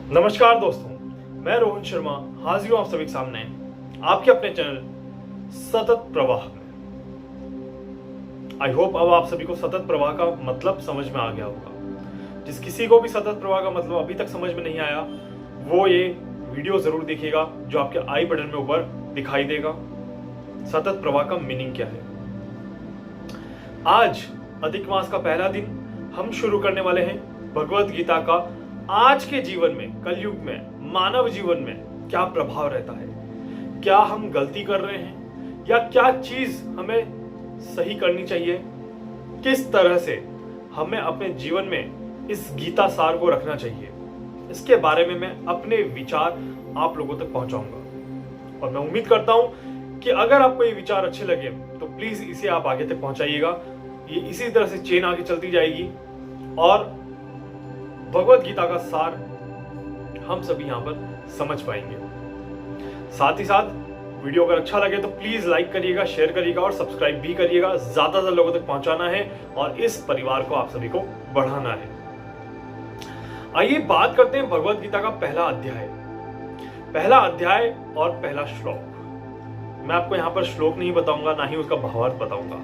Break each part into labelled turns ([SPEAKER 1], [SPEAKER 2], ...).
[SPEAKER 1] नमस्कार दोस्तों, मैं रोहन शर्मा हाजिर हूं आप सभी के सामने आपके अपने चैनल सतत प्रवाह में। आई होप अब आप सभी को सतत प्रवाह का मतलब समझ में आ गया होगा। जिस किसी को भी सतत प्रवाह का मतलब अभी तक समझ में नहीं आया वो ये वीडियो जरूर देखिएगा जो आपके आई बटन में ऊपर दिखाई देगा। सतत प्रवाह का मीनिंग क्या है। आज अधिक मास का पहला दिन हम शुरू करने वाले हैं भगवत गीता का। आज के जीवन में, कलयुग में, मानव जीवन में क्या प्रभाव रहता है, क्या हम गलती कर रहे हैं या क्या चीज हमें सही करनी चाहिए, किस तरह से हमें अपने जीवन में इस गीता सार को रखना चाहिए, इसके बारे में मैं अपने विचार आप लोगों तक पहुंचाऊंगा। और मैं उम्मीद करता हूं कि अगर आपको ये विचार अच्छे लगे तो प्लीज इसे आप आगे तक पहुंचाइएगा। ये इसी तरह से चेन आगे चलती जाएगी और भगवत गीता का सार हम सभी यहां पर समझ पाएंगे। साथ ही साथ वीडियो अगर अच्छा लगे तो प्लीज लाइक करिएगा, शेयर करिएगा और सब्सक्राइब भी करिएगा। ज्यादा से लोगों तक पहुंचाना है और इस परिवार को आप सभी को बढ़ाना है। आइए बात करते हैं भगवत गीता का पहला अध्याय और पहला श्लोक। मैं आपको यहां पर श्लोक नहीं बताऊंगा, ना ही उसका भावार्थ बताऊंगा।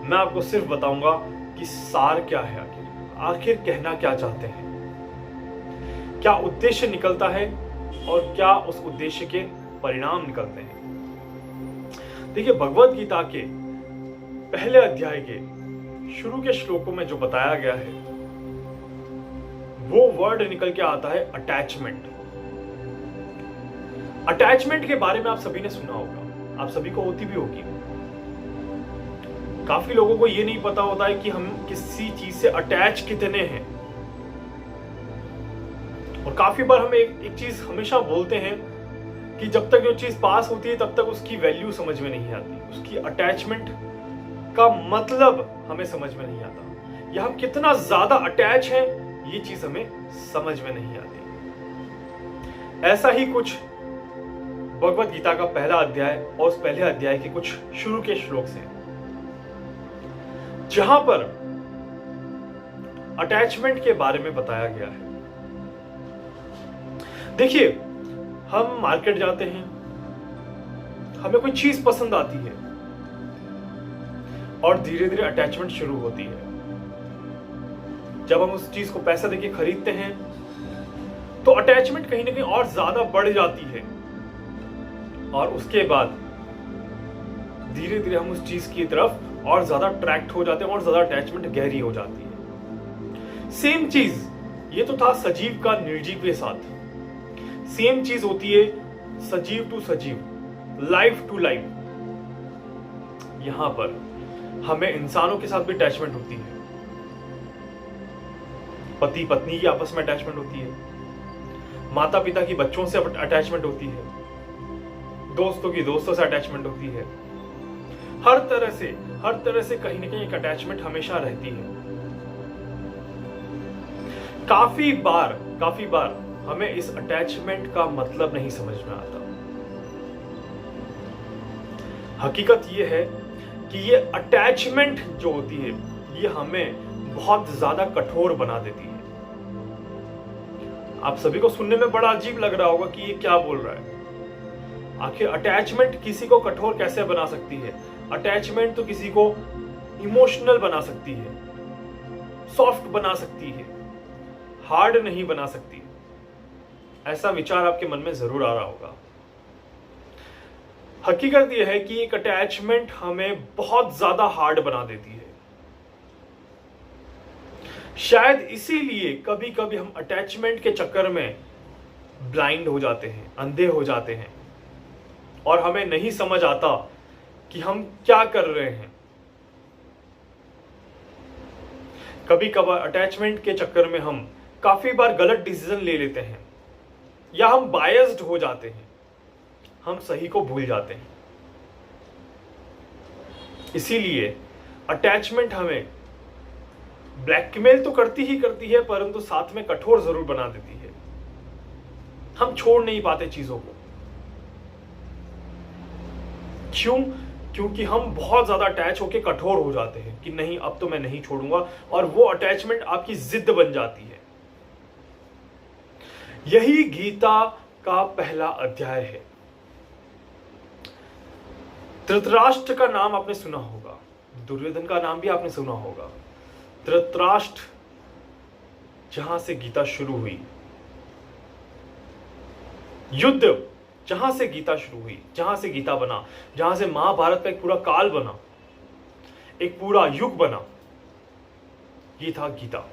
[SPEAKER 1] मैं आपको सिर्फ बताऊंगा कि सार क्या है, आखिर कहना क्या चाहते हैं, क्या उद्देश्य निकलता है और क्या उस उद्देश्य के परिणाम निकलते हैं। देखिए, भगवत गीता के पहले अध्याय के शुरू के श्लोकों में जो बताया गया है वो वर्ड निकल के आता है अटैचमेंट। अटैचमेंट के बारे में आप सभी ने सुना होगा, आप सभी को होती भी होगी। काफी लोगों को ये नहीं पता होता है कि हम किसी चीज से अटैच कितने हैं। और काफी बार हम एक चीज हमेशा बोलते हैं कि जब तक जो चीज पास होती है तब तक उसकी वैल्यू समझ में नहीं आती, उसकी अटैचमेंट का मतलब हमें समझ में नहीं आता, या हम कितना ज्यादा अटैच हैं ये चीज हमें समझ में नहीं आती। ऐसा ही कुछ भगवत गीता का पहला अध्याय और उस पहले अध्याय के कुछ शुरू के श्लोक से, जहां पर अटैचमेंट के बारे में बताया गया है। देखिए, हम मार्केट जाते हैं, हमें कोई चीज पसंद आती है और धीरे धीरे अटैचमेंट शुरू होती है। जब हम उस चीज को पैसा देके खरीदते हैं तो अटैचमेंट कहीं ना कहीं और ज्यादा बढ़ जाती है और उसके बाद धीरे धीरे हम उस चीज की तरफ और ज्यादा अट्रैक्ट हो जाते हैं और ज्यादा अटैचमेंट गहरी हो जाती है। सेम चीज ये तो था सजीव का निर्जीव के साथ, सेम चीज होती है सजीव टू सजीव, लाइफ टू लाइफ। यहां पर हमें इंसानों के साथ भी अटैचमेंट होती है, पति पत्नी की आपस में अटैचमेंट होती है, माता पिता की बच्चों से अटैचमेंट होती है, दोस्तों की दोस्तों से अटैचमेंट होती है। हर तरह से कहीं ना कहीं एक अटैचमेंट हमेशा रहती है। काफी बार हमें इस अटैचमेंट का मतलब नहीं समझ में आता। हकीकत यह है कि ये अटैचमेंट जो होती है ये हमें बहुत ज्यादा कठोर बना देती है। आप सभी को सुनने में बड़ा अजीब लग रहा होगा कि ये क्या बोल रहा है। आखिर अटैचमेंट किसी को कठोर कैसे बना सकती है? अटैचमेंट तो किसी को इमोशनल बना सकती है, सॉफ्ट बना सकती है, हार्ड नहीं बना सकती। ऐसा विचार आपके मन में जरूर आ रहा होगा। हकीकत यह है कि एक अटैचमेंट हमें बहुत ज्यादा हार्ड बना देती है। शायद इसीलिए कभी कभी हम अटैचमेंट के चक्कर में ब्लाइंड हो जाते हैं, अंधे हो जाते हैं और हमें नहीं समझ आता कि हम क्या कर रहे हैं। कभी कभार अटैचमेंट के चक्कर में हम काफी बार गलत डिसीजन ले लेते हैं या हम बायस्ड हो जाते हैं, हम सही को भूल जाते हैं। इसीलिए अटैचमेंट हमें ब्लैकमेल तो करती है परंतु साथ में कठोर जरूर बना देती है। हम छोड़ नहीं पाते चीजों को। क्यों? क्योंकि हम बहुत ज्यादा अटैच होकर कठोर हो जाते हैं कि नहीं, अब तो मैं नहीं छोड़ूंगा, और वो अटैचमेंट आपकी जिद बन जाती है। यही गीता का पहला अध्याय है। धृतराष्ट्र का नाम आपने सुना होगा, दुर्योधन का नाम भी आपने सुना होगा। धृतराष्ट्र जहां से गीता शुरू हुई, युद्ध जहां से गीता शुरू हुई, जहां से गीता बना, जहां से महाभारत का एक पूरा काल बना, एक पूरा युग बना, ये था गीता।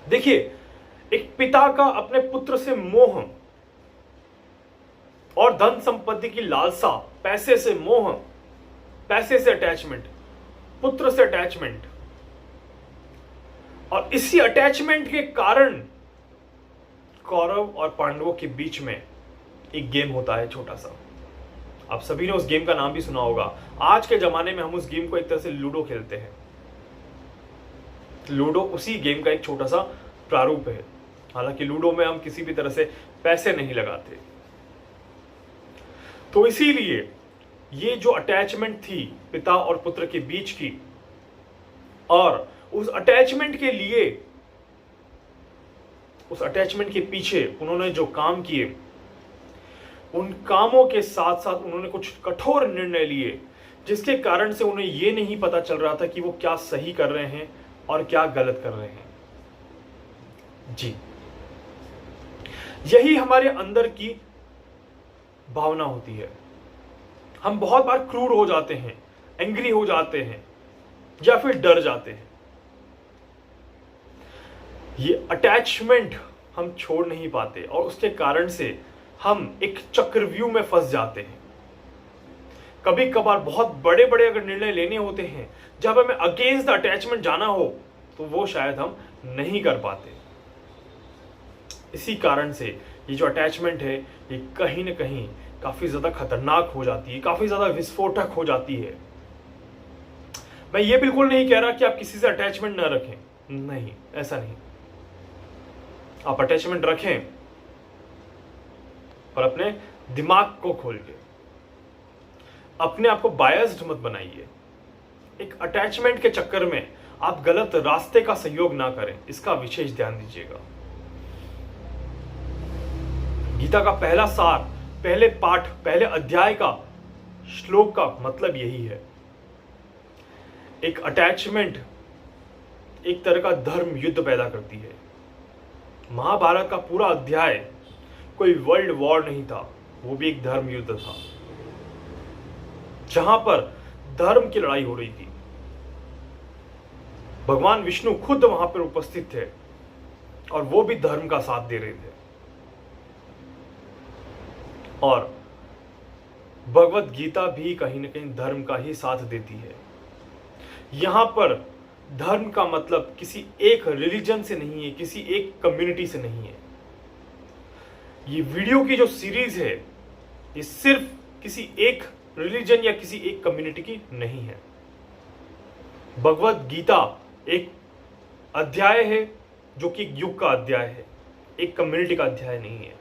[SPEAKER 1] देखिए, एक पिता का अपने पुत्र से मोह और धन संपत्ति की लालसा, पैसे से मोह, पैसे से अटैचमेंट, पुत्र से अटैचमेंट, और इसी अटैचमेंट के कारण कौरव और पांडवों के बीच में एक गेम होता है छोटा सा। आप सभी ने उस गेम का नाम भी सुना होगा। आज के जमाने में हम उस गेम को एक तरह से लूडो खेलते हैं। लूडो उसी गेम का एक छोटा सा प्रारूप है। हालांकि लूडो में हम किसी भी तरह से पैसे नहीं लगाते। तो इसीलिए ये जो अटैचमेंट थी पिता और पुत्र के बीच की, और उस अटैचमेंट के लिए, उस अटैचमेंट के पीछे उन्होंने जो काम किए, उन कामों के साथ साथ उन्होंने कुछ कठोर निर्णय लिए, जिसके कारण से उन्हें यह नहीं पता चल रहा था कि वो क्या सही कर रहे हैं और क्या गलत कर रहे हैं। जी, यही हमारे अंदर की भावना होती है। हम बहुत बार क्रूर हो जाते हैं, एंग्री हो जाते हैं, या फिर डर जाते हैं। ये अटैचमेंट हम छोड़ नहीं पाते और उसके कारण से हम एक चक्रव्यूह में फंस जाते हैं। कभी कभार बहुत बड़े बड़े अगर निर्णय लेने होते हैं, जब हमें अगेंस्ट द अटैचमेंट जाना हो, तो वो शायद हम नहीं कर पाते। इसी कारण से ये जो अटैचमेंट है, ये कहीं ना कहीं काफी ज्यादा खतरनाक हो जाती है, काफी ज्यादा विस्फोटक हो जाती है। मैं ये बिल्कुल नहीं कह रहा कि आप किसी से अटैचमेंट ना रखें, नहीं, ऐसा नहीं। आप अटैचमेंट रखें, पर अपने दिमाग को खोल के, अपने आप को बायस्ड मत बनाइए। एक अटैचमेंट के चक्कर में आप गलत रास्ते का सहयोग ना करें, इसका विशेष ध्यान दीजिएगा। गीता का पहला सार, पहले पाठ, पहले अध्याय का श्लोक का मतलब यही है। एक अटैचमेंट एक तरह का धर्म युद्ध पैदा करती है। महाभारत का पूरा अध्याय कोई वर्ल्ड वॉर नहीं था, वो भी एक धर्म युद्ध था, जहां पर धर्म की लड़ाई हो रही थी। भगवान विष्णु खुद वहां पर उपस्थित थे और वो भी धर्म का साथ दे रहे थे। और भगवत गीता भी कहीं ना कहीं धर्म का ही साथ देती है। यहां पर धर्म का मतलब किसी एक रिलीजन से नहीं है, किसी एक कम्युनिटी से नहीं है। ये वीडियो की जो सीरीज है, ये सिर्फ किसी एक रिलीजन या किसी एक कम्युनिटी की नहीं है। भगवत गीता एक अध्याय है जो कि युग का अध्याय है, एक कम्युनिटी का अध्याय नहीं है।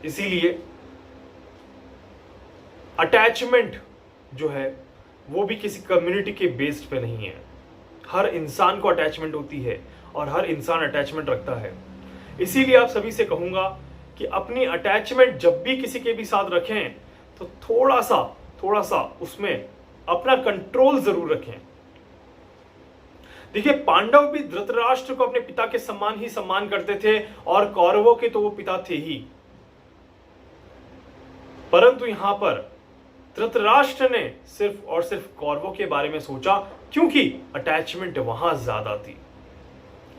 [SPEAKER 1] इसीलिए अटैचमेंट जो है वो भी किसी कम्युनिटी के बेस्ड पे नहीं है। हर इंसान को अटैचमेंट होती है और हर इंसान अटैचमेंट रखता है। इसीलिए आप सभी से कहूंगा कि अपनी अटैचमेंट जब भी किसी के भी साथ रखें तो थोड़ा सा उसमें अपना कंट्रोल जरूर रखें। देखिए, पांडव भी धृतराष्ट्र को अपने पिता के समान ही सम्मान करते थे और कौरवों के तो वो पिता थे ही, परंतु यहां पर धृतराष्ट्र ने सिर्फ और सिर्फ कौरवों के बारे में सोचा, क्योंकि अटैचमेंट वहां ज्यादा थी।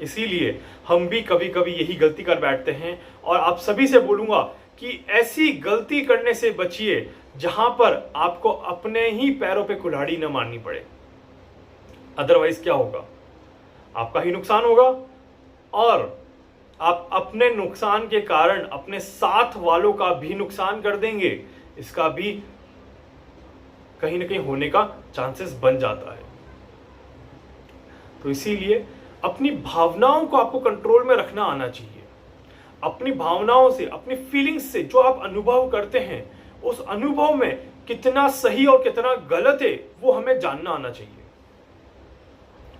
[SPEAKER 1] इसीलिए हम भी कभी कभी यही गलती कर बैठते हैं, और आप सभी से बोलूंगा कि ऐसी गलती करने से बचिए जहां पर आपको अपने ही पैरों पे कुल्हाड़ी न मारनी पड़े। अदरवाइज क्या होगा? आपका ही नुकसान होगा, और आप अपने नुकसान के कारण अपने साथ वालों का भी नुकसान कर देंगे। इसका भी कहीं ना कहीं होने का चांसेस बन जाता है। तो इसीलिए अपनी भावनाओं को आपको कंट्रोल में रखना आना चाहिए। अपनी भावनाओं से, अपनी फीलिंग्स से जो आप अनुभव करते हैं, उस अनुभव में कितना सही और कितना गलत है वो हमें जानना आना चाहिए।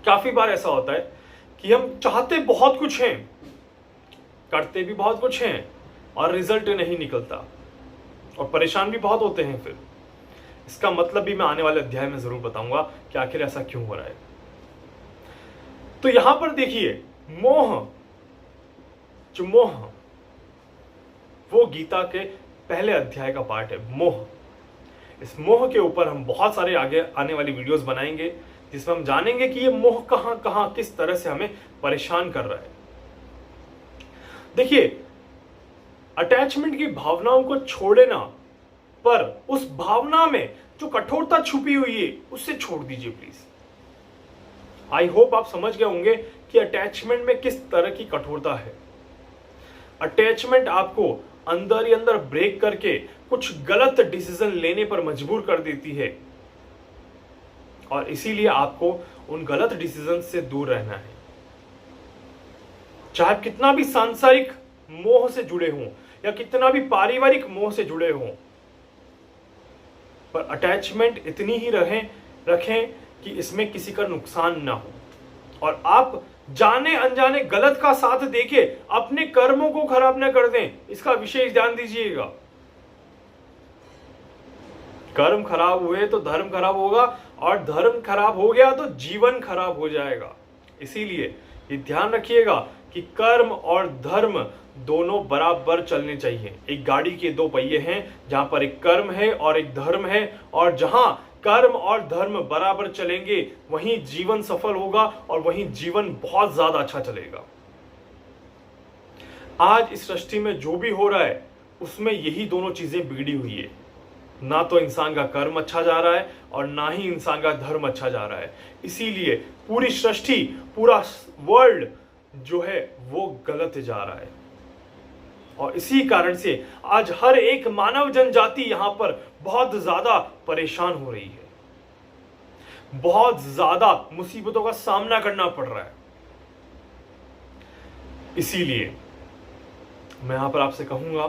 [SPEAKER 1] काफी बार ऐसा होता है कि हम चाहते बहुत कुछ हैं, करते भी बहुत कुछ हैं और रिजल्ट नहीं निकलता और परेशान भी बहुत होते हैं। फिर इसका मतलब भी मैं आने वाले अध्याय में जरूर बताऊंगा कि आखिर ऐसा क्यों हो रहा है। तो यहां पर देखिए, मोह, जो मोह, वो गीता के पहले अध्याय का पार्ट है, मोह। इस मोह के ऊपर हम बहुत सारे आगे आने वाली वीडियोस बनाएंगे जिसमें हम जानेंगे कि ये मोह कहां कहां किस तरह से हमें परेशान कर रहा है। देखिए, अटैचमेंट की भावनाओं को छोड़े ना, पर उस भावना में जो कठोरता छुपी हुई है उससे छोड़ दीजिए प्लीज। आई होप आप समझ गए होंगे कि अटैचमेंट में किस तरह की कठोरता है। अटैचमेंट आपको अंदर ही अंदर ब्रेक करके कुछ गलत डिसीजन लेने पर मजबूर कर देती है और इसीलिए आपको उन गलत डिसीजन से दूर रहना है। चाहे कितना भी सांसारिक मोह से जुड़े हों या कितना भी पारिवारिक मोह से जुड़े हों, पर अटैचमेंट इतनी ही रखें कि इसमें किसी का नुकसान ना हो और आप जाने अनजाने गलत का साथ देके अपने कर्मों को खराब ना कर दें। इसका विशेष ध्यान दीजिएगा। कर्म खराब हुए तो धर्म खराब होगा और धर्म खराब हो गया तो जीवन खराब हो जाएगा। इसीलिए ये ध्यान रखिएगा कि कर्म और धर्म दोनों बराबर चलने चाहिए। एक गाड़ी के दो पहिए हैं, जहां पर एक कर्म है और एक धर्म है, और जहां कर्म और धर्म बराबर चलेंगे वहीं जीवन सफल होगा और वहीं जीवन बहुत ज्यादा अच्छा चलेगा। आज इस सृष्टि में जो भी हो रहा है उसमें यही दोनों चीजें बिगड़ी हुई है। ना तो इंसान का कर्म अच्छा जा रहा है और ना ही इंसान का धर्म अच्छा जा रहा है। इसीलिए पूरी सृष्टि, पूरा वर्ल्ड जो है वो गलत जा रहा है और इसी कारण से आज हर एक मानव जनजाति यहां पर बहुत ज्यादा परेशान हो रही है, बहुत ज्यादा मुसीबतों का सामना करना पड़ रहा है। इसीलिए मैं यहां पर आपसे कहूंगा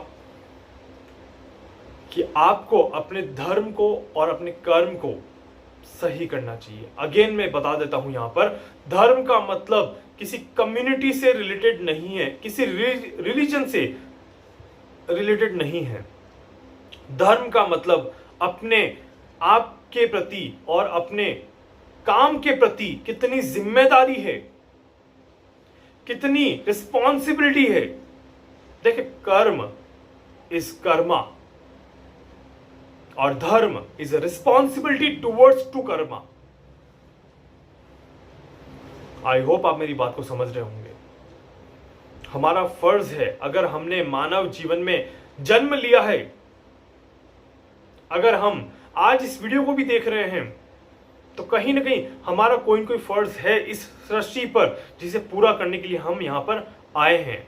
[SPEAKER 1] कि आपको अपने धर्म को और अपने कर्म को सही करना चाहिए। अगेन मैं बता देता हूं, यहां पर धर्म का मतलब किसी कम्युनिटी से रिलेटेड नहीं है, किसी रिलीजन से रिलेटेड नहीं है। धर्म का मतलब अपने आप के प्रति और अपने काम के प्रति कितनी जिम्मेदारी है, कितनी रिस्पॉन्सिबिलिटी है। देखिए, कर्म इज कर्मा और dharma is a responsibility towards to karma. I hope आप मेरी बात को समझ रहे होंगे। हमारा फर्ज है, अगर हमने मानव जीवन में जन्म लिया है, अगर हम आज इस वीडियो को भी देख रहे हैं, तो कहीं ना कहीं हमारा कोई न कोई फर्ज है इस सृष्टि पर जिसे पूरा करने के लिए हम यहां पर आए हैं।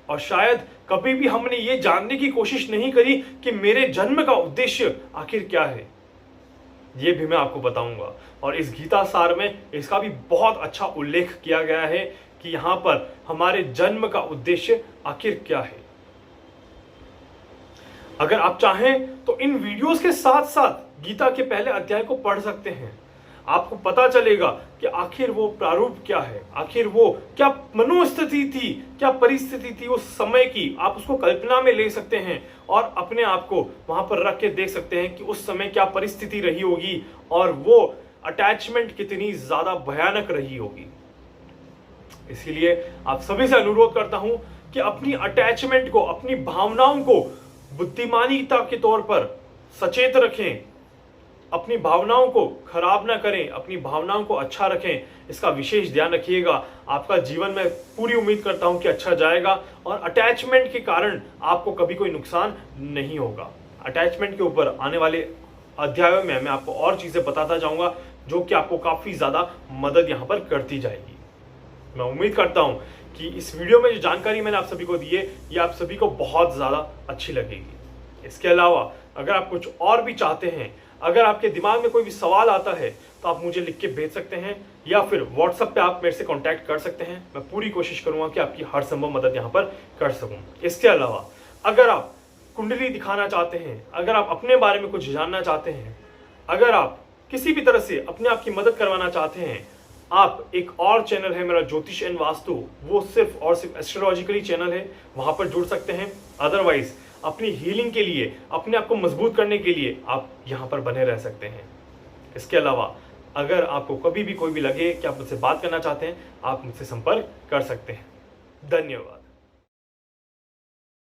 [SPEAKER 1] और शायद कभी भी हमने ये जानने की कोशिश नहीं करी कि मेरे जन्म का उद्देश्य आखिर क्या है। ये भी मैं आपको बताऊंगा और इस गीता सार में इसका भी बहुत अच्छा उल्लेख किया गया है कि यहां पर हमारे जन्म का उद्देश्य आखिर क्या है। अगर आप चाहें तो इन वीडियोस के साथ साथ गीता के पहले अध्याय को पढ़ सकते हैं। आपको पता चलेगा कि आखिर वो प्रारूप क्या है, आखिर वो क्या मनोस्थिति थी, क्या परिस्थिति थी उस समय की। आप उसको कल्पना में ले सकते हैं और अपने आप को वहां पर रख के देख सकते हैं कि उस समय क्या परिस्थिति रही होगी और वो अटैचमेंट कितनी ज्यादा भयानक रही होगी। इसीलिए आप सभी से अनुरोध करता हूं कि अपनी अटैचमेंट को, अपनी भावनाओं को बुद्धिमानीता के तौर पर सचेत रखें, अपनी भावनाओं को खराब ना करें, अपनी भावनाओं को अच्छा रखें। इसका विशेष ध्यान रखिएगा। आपका जीवन में पूरी उम्मीद करता हूं कि अच्छा जाएगा और अटैचमेंट के कारण आपको कभी कोई नुकसान नहीं होगा। अटैचमेंट के ऊपर आने वाले अध्यायों में मैं आपको और चीजें बताता जाऊंगा जो कि आपको काफी ज्यादा मदद यहां पर करती जाएगी। मैं उम्मीद करता हूं कि इस वीडियो में जो जानकारी मैंने आप सभी को दी है ये आप सभी को बहुत ज्यादा अच्छी लगेगी। इसके अलावा अगर आप कुछ और भी चाहते हैं, अगर आपके दिमाग में कोई भी सवाल आता है तो आप मुझे लिख के भेज सकते हैं या फिर व्हाट्सएप पे आप मेरे से कांटेक्ट कर सकते हैं। मैं पूरी कोशिश करूंगा कि आपकी हर संभव मदद यहां पर कर सकूं। इसके अलावा अगर आप कुंडली दिखाना चाहते हैं, अगर आप अपने बारे में कुछ जानना चाहते हैं, अगर आप किसी भी तरह से अपने आप की मदद करवाना चाहते हैं, आप एक और चैनल है मेरा ज्योतिष एंड वास्तु, वो सिर्फ और सिर्फ एस्ट्रोलॉजिकली चैनल है, वहां पर जुड़ सकते हैं। अदरवाइज अपनी हीलिंग के लिए, अपने आप को मजबूत करने के लिए आप यहां पर बने रह सकते हैं। इसके अलावा अगर आपको कभी भी कोई भी लगे कि आप मुझसे बात करना चाहते हैं, आप मुझसे संपर्क कर सकते हैं। धन्यवाद।